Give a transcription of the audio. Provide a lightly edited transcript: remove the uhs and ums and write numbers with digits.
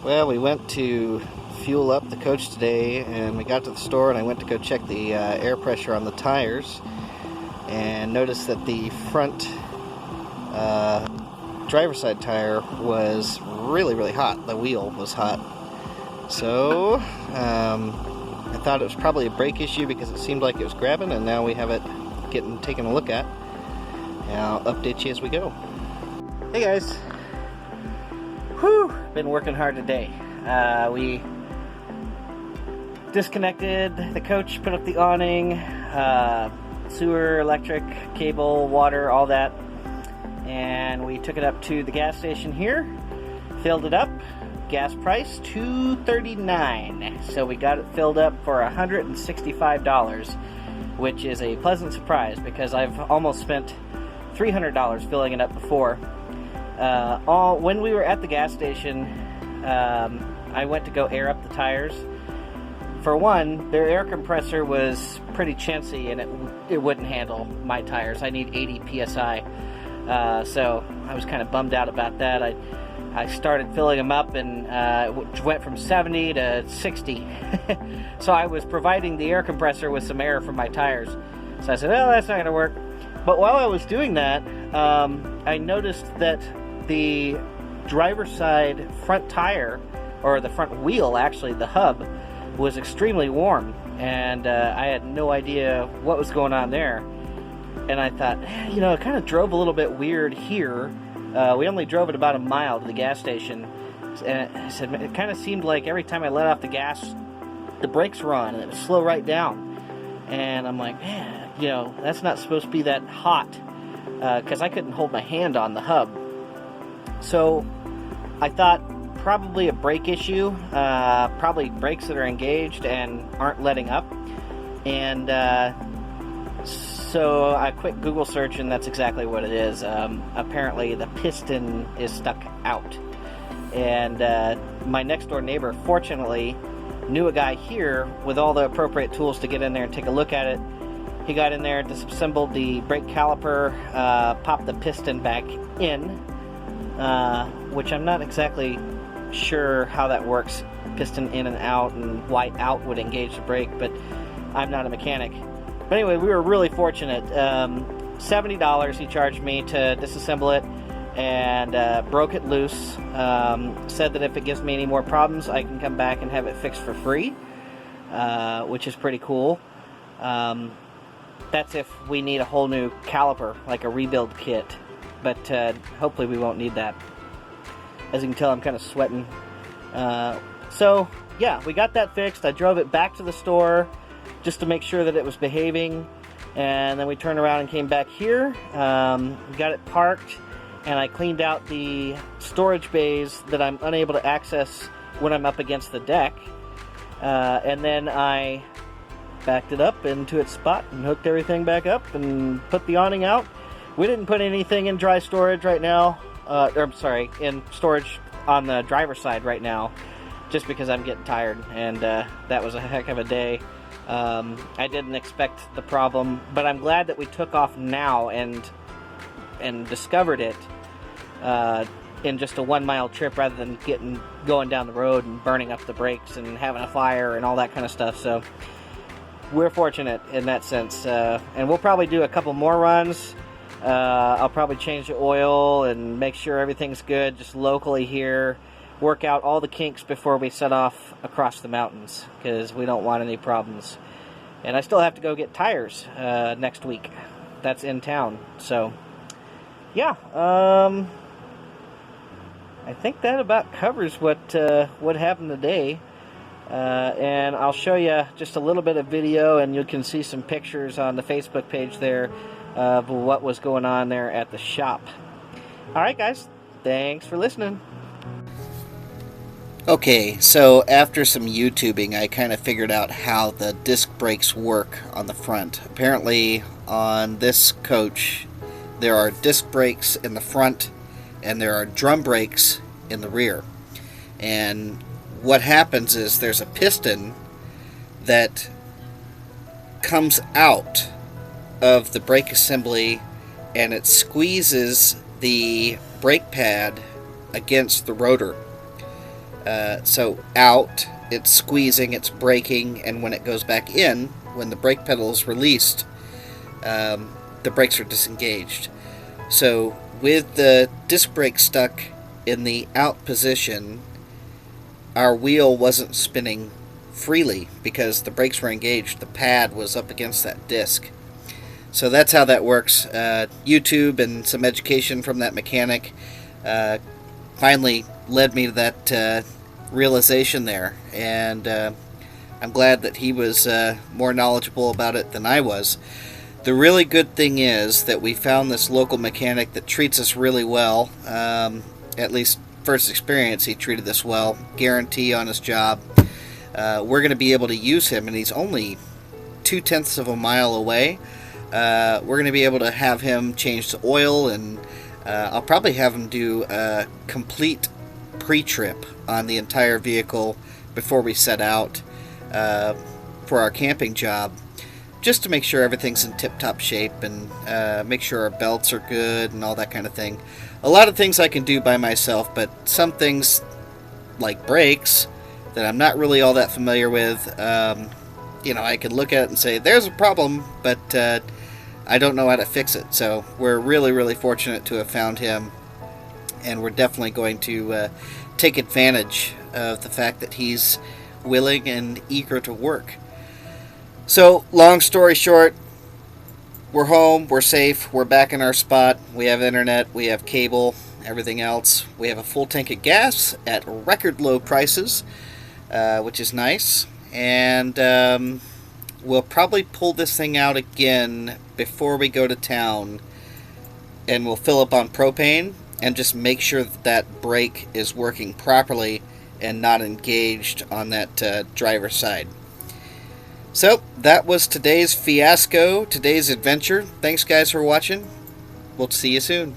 Well, we went to fuel up the coach today, and we got to the store, and I went to go check the air pressure on the tires, and noticed that the front driver's side tire was really hot. The wheel was hot. So I thought it was probably a brake issue because it seemed like it was grabbing, and now we have it taken a look at. And I'll update you as we go. Hey guys. Whew, been working hard today. We disconnected the coach, put up the awning, sewer, electric, cable, water, all that. And we took it up to the gas station here, filled it up. Gas price $2.39. So we got it filled up for $165, which is a pleasant surprise because I've almost spent $300 filling it up before. When we were at the gas station, I went to go air up the tires. For one, their air compressor was pretty chintzy and it wouldn't handle my tires. I need 80 psi. So I was kind of bummed out about that. I started filling them up and went from 70 to 60. So I was providing the air compressor with some air for my tires. So I said, oh, that's not going to work. But while I was doing that, I noticed that the driver's side front tire, or the front wheel actually, the hub, was extremely warm. And I had no idea what was going on there. And I thought, it kind of drove a little bit weird here. We only drove it about a mile to the gas station. And I said, it kind of seemed like every time I let off the gas, the brakes were on and it would slow right down. And I'm like, man, that's not supposed to be that hot, because I couldn't hold my hand on the hub. So I thought probably a brake issue, probably brakes that are engaged and aren't letting up. And so I quick Google search, and that's exactly what it is. Apparently the piston is stuck out. And my next door neighbor, fortunately, knew a guy here with all the appropriate tools to get in there and take a look at it. He got in there, disassembled the brake caliper, popped the piston back in, which I'm not exactly sure how that works, piston in and out, and why out would engage the brake, but I'm not a mechanic. But anyway, we were really fortunate. $70 he charged me to disassemble it, and broke it loose. Said that if it gives me any more problems, I can come back and have it fixed for free, which is pretty cool. That's if we need a whole new caliper, like a rebuild kit. But hopefully we won't need that. As you can tell, I'm kind of sweating. So, yeah, we got that fixed. I drove it back to the store just to make sure that it was behaving. And then we turned around and came back here. Got it parked. And I cleaned out the storage bays that I'm unable to access when I'm up against the deck. And then I backed it up into its spot and hooked everything back up and put the awning out. We didn't put anything in dry storage right now. In storage on the driver's side right now, just because I'm getting tired, and that was a heck of a day. I didn't expect the problem, but I'm glad that we took off now and discovered it in just a 1 mile trip rather than going down the road and burning up the brakes and having a fire and all that kind of stuff. So we're fortunate in that sense, and we'll probably do a couple more runs. I'll probably change the oil and make sure everything's good just locally here, work out all the kinks before we set off across the mountains, because we don't want any problems. And I still have to go get tires next week. That's in town. So yeah, I think that about covers what happened today. And I'll show you just a little bit of video, and you can see some pictures on the Facebook page there of what was going on there at the shop. Alright guys, thanks for listening. Okay, so after some YouTubing, I kind of figured out how the disc brakes work on the front. Apparently on this coach there are disc brakes in the front and there are drum brakes in the rear. And what happens is there's a piston that comes out of the brake assembly and it squeezes the brake pad against the rotor. So out, it's squeezing, it's braking, and when it goes back in, when the brake pedal is released, the brakes are disengaged. So with the disc brake stuck in the out position, our wheel wasn't spinning freely because the brakes were engaged. The pad was up against that disc. So that's how that works. YouTube and some education from that mechanic finally led me to that realization there. And I'm glad that he was more knowledgeable about it than I was. The really good thing is that we found this local mechanic that treats us really well. At least first experience, he treated us well. Guarantee on his job. We're going to be able to use him, and he's only 0.2 of a mile away. We're going to be able to have him change the oil, and I'll probably have him do a complete pre-trip on the entire vehicle before we set out for our camping job, just to make sure everything's in tip-top shape and make sure our belts are good and all that kind of thing. A lot of things I can do by myself, but some things like brakes that I'm not really all that familiar with, I can look at it and say, there's a problem, but I don't know how to fix it. So we're really, really fortunate to have found him, and we're definitely going to take advantage of the fact that he's willing and eager to work. So, long story short, we're home, we're safe, we're back in our spot, we have internet, we have cable, everything else. We have a full tank of gas at record low prices, which is nice. And we'll probably pull this thing out again before we go to town, and we'll fill up on propane and just make sure that brake is working properly and not engaged on that driver's side. So, that was today's fiasco, today's adventure. Thanks, guys, for watching. We'll see you soon.